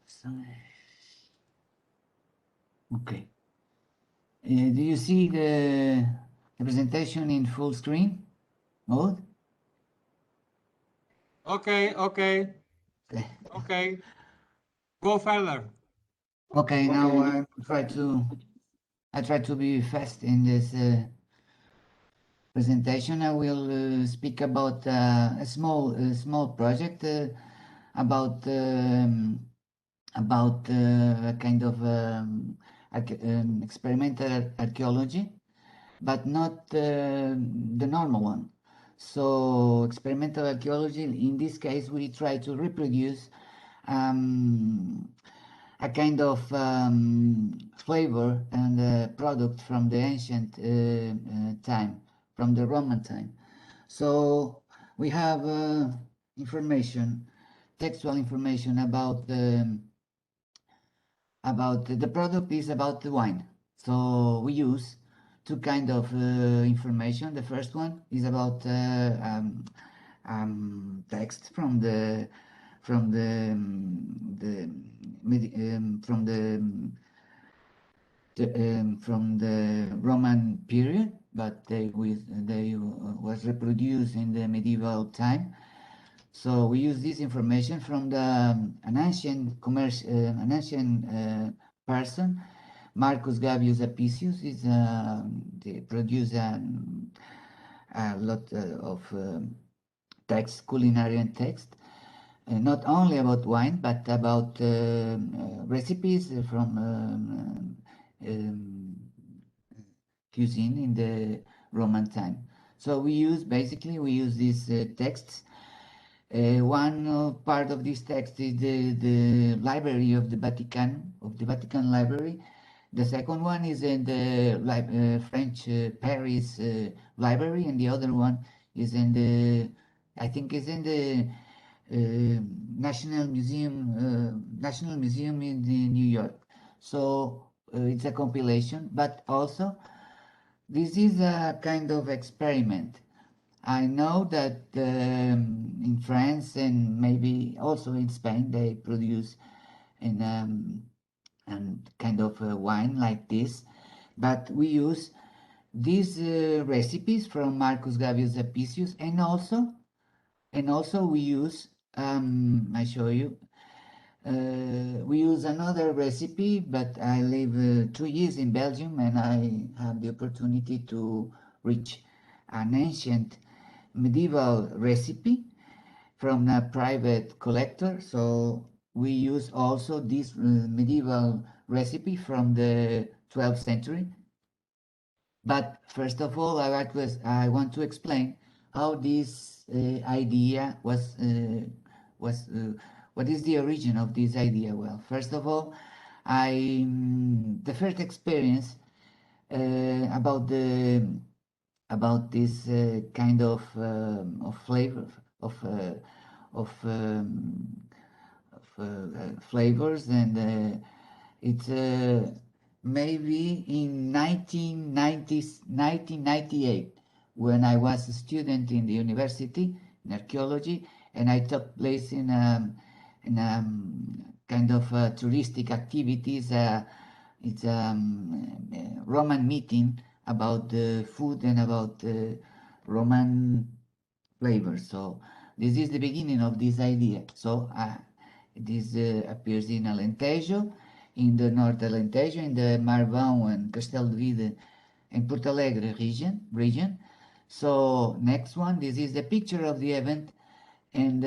So, okay. Do you see the presentation in full screen mode? Okay. Go further. Okay, now I try to be fast in this presentation. I will speak about a small project about a kind of experimental archaeology, but not the normal one. So experimental archaeology, in this case, we try to reproduce a kind of flavor and product from the ancient time, from the Roman time. So we have information, textual information about the product is about the wine. So we use two kind of information. The first one is about text from the from the from the Roman period, but they was reproduced in the medieval time. So we use this information from an ancient person, Marcus Gávius Apícius. They produce a lot of text, culinary text, not only about wine, but about recipes from cuisine in the Roman time. So we use these texts. One part of this text is the library of the Vatican Library. The second one is in the French Paris library, and the other one is in the, I think, is in the National Museum in New York. So it's a compilation, but also this is a kind of experiment. I know that in France and maybe also in Spain they produce in kind of wine like this, but we use these recipes from Marcus Gávius Apícius, and also we use I show you. We use another recipe, but I live 2 years in Belgium and I have the opportunity to reach an ancient medieval recipe from a private collector. So we use also this medieval recipe from the 12th century. But first of all, I want to explain how this idea was what is the origin of this idea. Well, first of all, the first experience about this kind of flavor of, flavors, and it's maybe in 1998 when I was a student in the university in archaeology, and I took place in kind of touristic activities. It's a Roman meeting about the food and about Roman flavors. So this is the beginning of this idea. So this appears in Alentejo, in the North Alentejo, in the Marvão and Castelo de Vide and Porto Alegre region. So next one, this is the picture of the event, and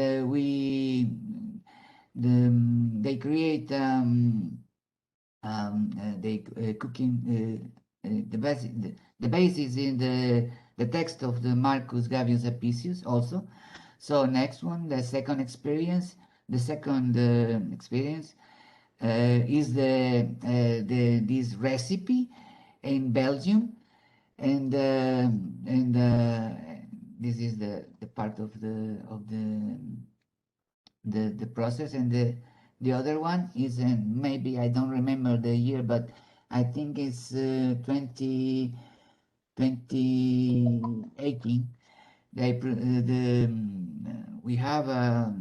they create cooking the basis in the text of the Marcus Gávius Apícius also. So next one, the second experience is this recipe in Belgium, and this is the part of the process, and the other one is in, maybe I don't remember the year, but I think it's 2018. We have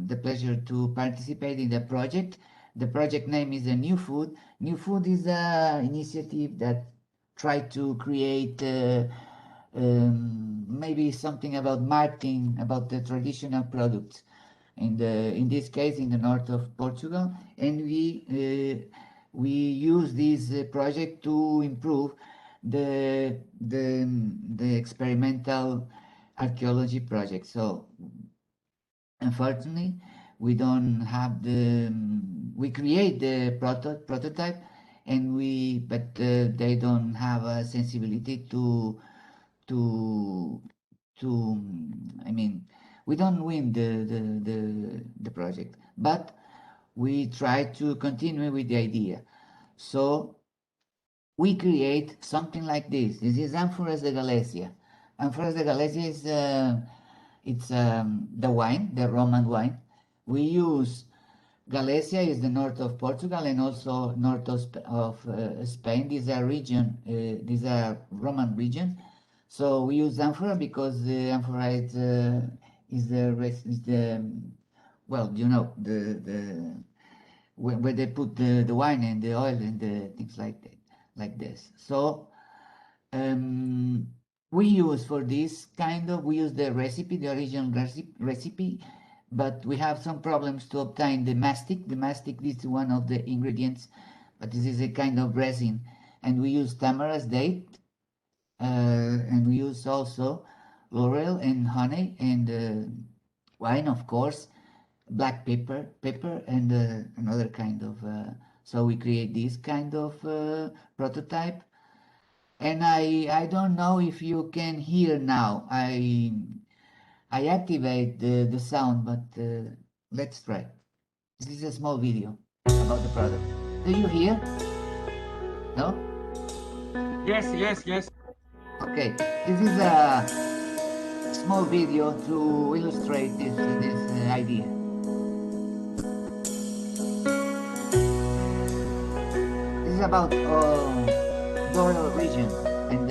the pleasure to participate in the project, The project name is a New Food. New Food is an initiative that tried to create maybe something about marketing, about the traditional products. In this case, in the north of Portugal, and we use this project to improve the experimental archaeology project. So unfortunately, we don't have we create the prototype, and but they don't have a sensibility to I mean, we don't win the project, but we try to continue with the idea. So we create something like this. This is Anphoras of Gallaécia. Anphoras of Gallaécia is it's the wine, the Roman wine. We use Gallaécia is the north of Portugal and also north of Spain. These are region, these are Roman region. So we use amphora because the amphora is the well, you know, the where they put the wine and the oil and the things like that, like this. So we use for this kind of, we use the recipe, the original recipe, but we have some problems to obtain the mastic. The mastic is one of the ingredients, but this is a kind of resin, and we use tamarisk date, and we use also laurel and honey and wine, of course, black pepper, and another kind of. So we create this kind of prototype, and I don't know if you can hear now. I activate the sound, but let's try. This is a small video about the product. Do you hear? No? Yes, yes, yes. Okay, this is a small video to illustrate this idea. This is about Doral region and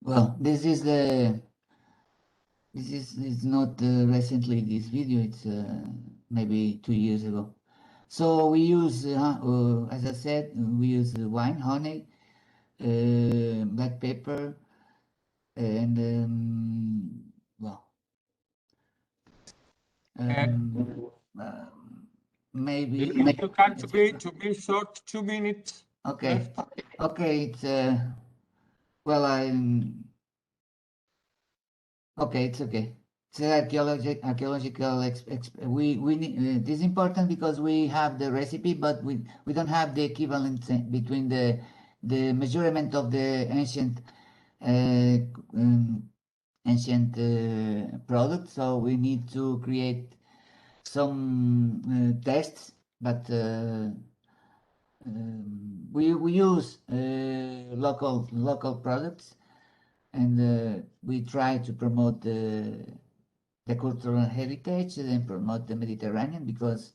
well, this is not recently this video. It's maybe 2 years ago. So we use, as I said, we use wine, honey, black pepper, and well, maybe If you can to be short, 2 minutes. okay, left. okay. It's well, okay. It's okay. It's archaeological. We need this is important because we have the recipe, but we don't have the equivalence between the measurement of the ancient product. So we need to create some tests, but we use local products, and we try to promote the cultural heritage and promote the Mediterranean, because